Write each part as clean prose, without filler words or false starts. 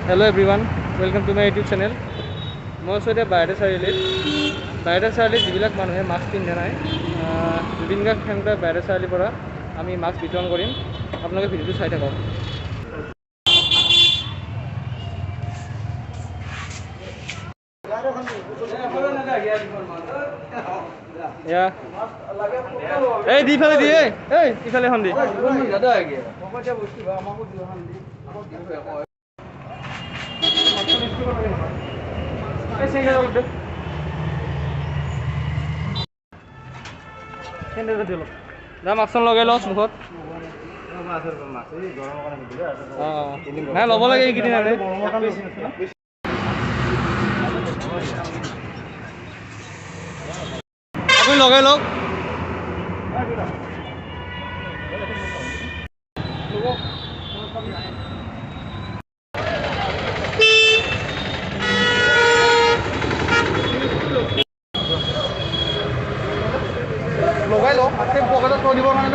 Hello everyone, welcome to my YouTube channel. মই আছোঁ এতিয়া বাইহাটা চাৰিআলিত। বাইহাটা চাৰিআলিত যিবিলাক মানুহে মাস্ক পিন্ধা নাই, জুবিন গাৰ্গ সেনেকুৱা বাইহাটা চাৰিআলিৰ পৰা আমি মাস্ক বিতৰণ কৰিম। আপোনালোকে ভিডিঅ'টো চাই থাকক। এয়া এই দিফালে দিয়ে এই ইফালে এখন দি মাস্ক লগাই লওঁ মুখত। নাই ল'ব লাগে এইকেইদিন আৰু আপুনি লগাই লওক। লগাই লওক পকেটত থৈ দিব মানে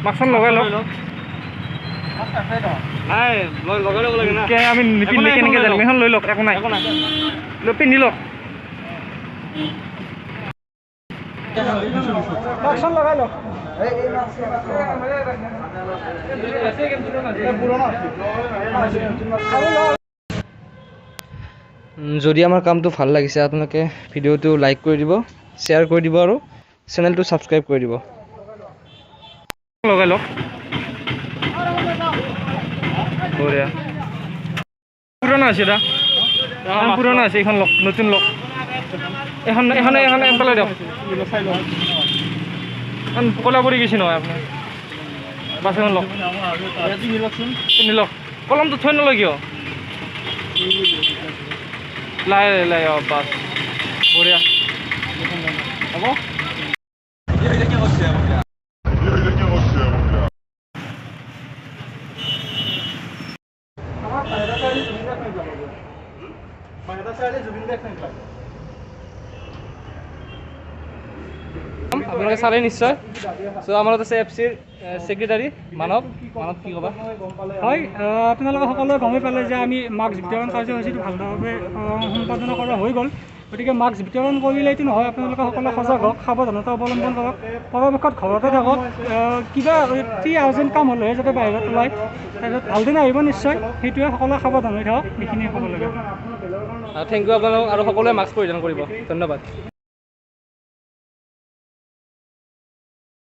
মাস্ক লগাই লওক। নাই লগাই ল'ব লাগে না, আমি নিপিন্ধে কেনেকৈ জানিম? এখন লৈ লওক, একো নাই লৈ পিন্ধি লওক। মাস্ক লগাই লওক। যদি আমাৰ কামটো ভাল লাগিছে আপোনালোকে ভিডিঅ'টো লাইক কৰি দিব, শ্বেয়াৰ কৰি দিব আৰু চেনেলটো ছাবস্ক্ৰাইব কৰি দিব। লগাই লওক। বঢ়িয়া। পুৰণা আছে দা, পুৰণা আছে, এইখন লওক, নতুন লওক। এখন পেলাই দিয়ক। এখন ক'লা পৰি গৈছে নহয় আপুনি। বাছ এখন লওক, পিন্ধি লওক। কলমটো থৈ নলয় কিয়? লাই লাই অঁ বাছ বঢ়িয়া হ'ব। আপোনালোকে চালে নিশ্চয়। চ' আমাৰ আছে এফচিৰ ছেক্ৰেটাৰী মানৱ কি ক'বা? হয়, আপোনালোকে সকলোৱে গমেই পালে যে আমি মাস্ক বিতৰণ কাৰ্যসূচীটো ভালদৰে সম্পাদন কৰা হৈ গ'ল। গতিকে মাস্ক বিতৰণ কৰিলেইতো নহয়, আপোনালোকে সকলোৱে সজাগ হওক, সাৱধানতা অৱলম্বন কৰক, পৰাপক্ষত ঘৰতে থাকক। কিবা অতি আৰ্জেণ্ট কাম হ'লেহে যাতে বাহিৰত ওলায়, তাৰপিছত ভালদিন আহিব নিশ্চয়। সেইটোৱে, সকলোৱে সাৱধান হৈ থাকক, সেইখিনিয়ে ক'ব লাগে। থেংক ইউ আপোনালোক, আৰু সকলোৱে মাস্ক পৰিধান কৰিব। ধন্যবাদ।